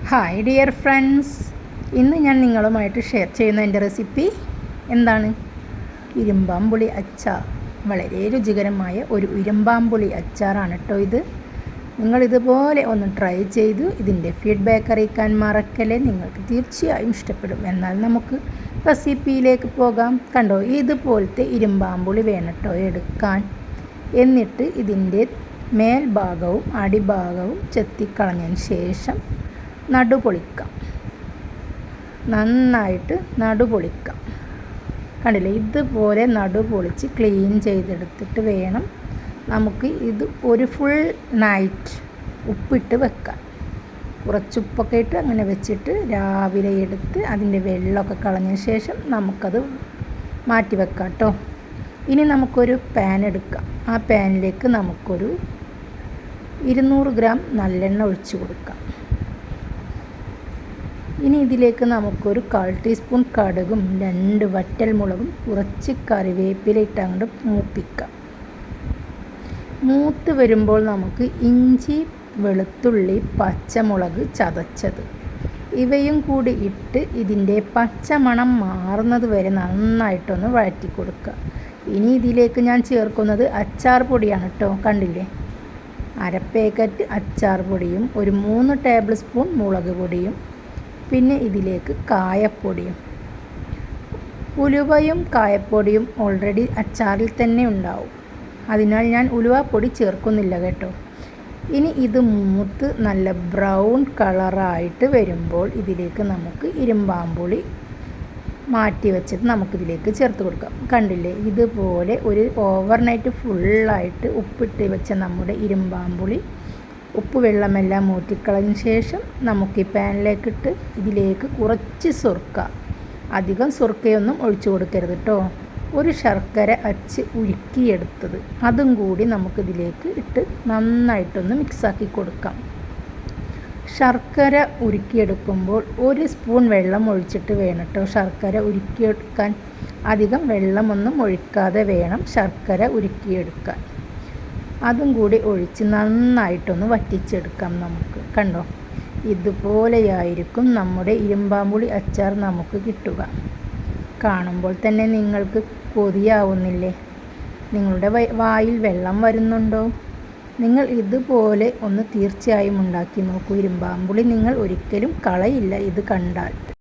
Hi dear friends, ഇന്ന് ഞാൻ നിങ്ങളുമായിട്ട് ഷെയർ ചെയ്യുന്ന എൻ്റെ റെസിപ്പി എന്താണ്? ഇരുമ്പാമ്പുളി അച്ചാർ. വളരെ രുചികരമായ ഒരു ഇരുമ്പാമ്പുളി അച്ചാറാണ് കേട്ടോ ഇത്. നിങ്ങളിതുപോലെ ഒന്ന് ട്രൈ ചെയ്തു ഇതിൻ്റെ ഫീഡ്ബാക്ക് അറിയിക്കാൻ മറക്കല്ലേ. നിങ്ങൾക്ക് തീർച്ചയായും ഇഷ്ടപ്പെടും. എന്നാൽ നമുക്ക് റെസിപ്പിയിലേക്ക് പോകാം. കണ്ടോ, ഇതുപോലത്തെ ഇരുമ്പാമ്പുളി വേണം കേട്ടോ എടുക്കാൻ. എന്നിട്ട് ഇതിൻ്റെ മേൽഭാഗവും അടിഭാഗവും ചെത്തിക്കളഞ്ഞതിന് ശേഷം നടുപൊളിക്കാം. നന്നായിട്ട് നടുപൊളിക്കാം. കണ്ടില്ലേ, ഇതുപോലെ നടുപൊളിച്ച് ക്ലീൻ ചെയ്തെടുത്തിട്ട് വേണം നമുക്ക് ഇത് ഒരു ഫുൾ നൈറ്റ് ഉപ്പിട്ട് വെക്കാൻ. കുറച്ച് ഉപ്പൊക്കെ ഇട്ട് അങ്ങനെ വെച്ചിട്ട് രാവിലെ എടുത്ത് അതിൻ്റെ വെള്ളമൊക്കെ കളഞ്ഞതിന് ശേഷം നമുക്കത് മാറ്റി വെക്കാം കേട്ടോ. ഇനി നമുക്കൊരു പാൻ എടുക്കാം. ആ പാനിലേക്ക് നമുക്കൊരു 200 ഗ്രാം നല്ലെണ്ണ ഒഴിച്ച് കൊടുക്കാം. ഇനി ഇതിലേക്ക് നമുക്കൊരു 1/4 ടീസ്പൂൺ കടുകും 2 വറ്റൽമുളകും കുറച്ച് കറിവേപ്പില ഇട്ട് അങ്ങോട്ട് മൂപ്പിക്കാം. മൂത്ത് വരുമ്പോൾ നമുക്ക് ഇഞ്ചി, വെളുത്തുള്ളി, പച്ചമുളക് ചതച്ചത് ഇവയും കൂടി ഇട്ട് ഇതിൻ്റെ പച്ചമണം മാറുന്നത് വരെ നന്നായിട്ടൊന്ന് വഴറ്റി കൊടുക്കുക. ഇനി ഇതിലേക്ക് ഞാൻ ചേർക്കുന്നത് അച്ചാർ പൊടിയാണ് കേട്ടോ. കണ്ടില്ലേ, 1/2 പാക്കറ്റ് അച്ചാർ പൊടിയും ഒരു 3 ടേബിൾ സ്പൂൺ മുളക് പൊടിയും പിന്നെ ഇതിലേക്ക് കായപ്പൊടിയും. ഉലുവയും കായപ്പൊടിയും ഓൾറെഡി അച്ചാറിൽ തന്നെ ഉണ്ടാവും, അതിനാൽ ഞാൻ ഉലുവപ്പൊടി ചേർക്കുന്നില്ല കേട്ടോ. ഇനി ഇത് മൂത്ത് നല്ല ബ്രൗൺ കളറായിട്ട് വരുമ്പോൾ ഇതിലേക്ക് നമുക്ക് ഇരുമ്പാമ്പുളി മാറ്റി വെച്ചത് നമുക്കിതിലേക്ക് ചേർത്ത് കൊടുക്കാം. കണ്ടില്ലേ, ഇതുപോലെ ഒരു ഓവർനൈറ്റ് ഫുള്ളായിട്ട് ഉപ്പിട്ട് വെച്ച നമ്മുടെ ഇരുമ്പാമ്പുളി ഉപ്പ് വെള്ളമെല്ലാം ഊറ്റിക്കളഞ്ഞ ശേഷം നമുക്ക് ഈ പാനിലേക്കിട്ട് ഇതിലേക്ക് കുറച്ച് സുർക്ക, അധികം സുർക്കയൊന്നും ഒഴിച്ചു കൊടുക്കരുത് കേട്ടോ, ഒരു ശർക്കര അച്ച് ഉരുക്കിയെടുത്തത് അതും കൂടി നമുക്കിതിലേക്ക് ഇട്ട് നന്നായിട്ടൊന്ന് മിക്സാക്കി കൊടുക്കാം. ശർക്കര ഉരുക്കിയെടുക്കുമ്പോൾ 1 സ്പൂൺ വെള്ളം ഒഴിച്ചിട്ട് വേണം കേട്ടോ ശർക്കര ഉരുക്കിയെടുക്കാൻ. അധികം വെള്ളമൊന്നും ഒഴിക്കാതെ വേണം ശർക്കര ഉരുക്കിയെടുക്കാൻ. അതും കൂടി ഒഴിച്ച് നന്നായിട്ടൊന്ന് വറ്റിച്ചെടുക്കാം നമുക്ക്. കണ്ടോ, ഇതുപോലെയായിരിക്കും നമ്മുടെ ഇരുമ്പാമ്പുളി അച്ചാർ നമുക്ക് കിട്ടുക. കാണുമ്പോൾ തന്നെ നിങ്ങൾക്ക് കൊതിയാവുന്നില്ലേ? നിങ്ങളുടെ വായിൽ വെള്ളം വരുന്നുണ്ടോ? നിങ്ങൾ ഇതുപോലെ ഒന്ന് തീർച്ചയായും ഉണ്ടാക്കി നോക്കൂ. ഇരുമ്പാമ്പുളി നിങ്ങൾ ഒരിക്കലും കളയില്ല ഇത് കണ്ടാൽ.